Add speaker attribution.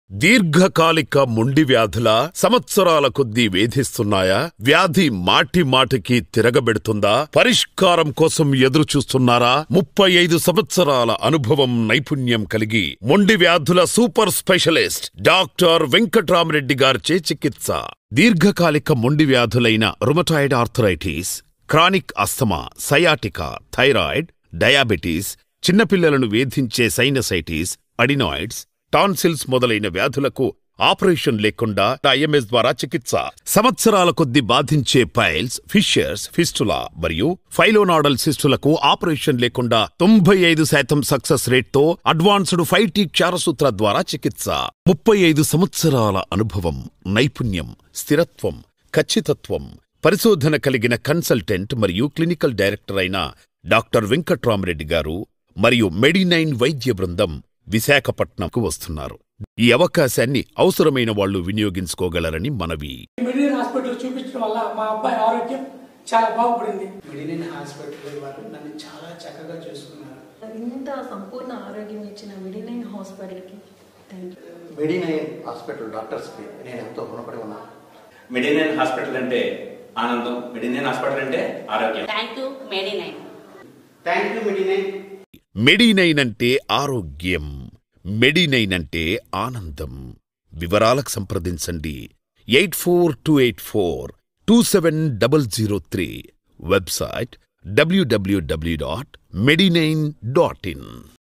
Speaker 1: దీర్ఘకాలిక మొండి వ్యాధుల సంవత్సరాల కొద్దీ వేధిస్తున్నాయా? వ్యాధి మాటి మాటికి తిరగబెడుతుందా? పరిష్కారం కోసం ఎదురుచూస్తున్నారా? 35 సంవత్సరాల అనుభవం, నైపుణ్యం కలిగి మొండి వ్యాధుల సూపర్ స్పెషలిస్ట్ డాక్టర్ వెంకట్రామరెడ్డి గారిచే చికిత్స. దీర్ఘకాలిక మొండి వ్యాధులైన rheumatoid arthritis, chronic asthma, sciatica, thyroid, diabetes, చిన్నపిల్లలను వేధించే సైనసైటిస్, అడినాయిడ్స్, టాన్సిల్స్ మొదలైన వ్యాధులకు ఆపరేషన్ లేకుండా ఐఎంఎస్ ద్వారా చికిత్స. సంవత్సరాల కొద్దీ బాధించే పైల్స్, ఫిషర్స్, ఫిస్టులా మరియు ఫైలోనాడల్ సిస్టులకు ఆపరేషన్ లేకుండా 95% సక్సెస్ రేట్తో అడ్వాన్స్డ్ 5T క్షారసూత్ర ద్వారా చికిత్స. 35 సంవత్సరాల అనుభవం, నైపుణ్యం, స్థిరత్వం, ఖచ్చితత్వం, పరిశోధన కలిగిన కన్సల్టెంట్ మరియు క్లినికల్ డైరెక్టర్ అయిన డాక్టర్ వెంకట్రామరెడ్డి గారు మరియు మెడి9 వైద్య బృందం విశాఖపట్నంకు వస్తున్నారు. ఈ అవకాశాన్ని అవసరమైన వాళ్లు వినియోగించుకోగలరని మనవి.
Speaker 2: మెడి9 హాస్పిటల్ చూపించడం వల్ల మా అబ్బాయి ఆరోగ్యం చాలా బాగుపడింది.
Speaker 3: మెడి9 హాస్పిటల్ వారు నన్ను చాలా చక్కగా చూసుకున్నారు.
Speaker 4: ఇంత సంపూర్ణ ఆరోగ్యం ఇచ్చిన మెడి9 హాస్పిటల్కి
Speaker 3: మెడి9 హాస్పిటల్ డాక్టర్స్కి నేను ఎంతో రుణపడి ఉన్నాను.
Speaker 5: మెడి9 హాస్పిటల్ అంటే ఆనందం, మెడి9 హాస్పిటల్ అంటే ఆరోగ్యం.
Speaker 6: థ్యాంక్ యూ మెడి9.
Speaker 3: థ్యాంక్ యూ మెడి9.
Speaker 1: మెడి9 అంటే ఆరోగ్యం, మెడి9 అంటే ఆనందం. వివరాలకు సంప్రదించండి 8428427003. Website www.medinine.in.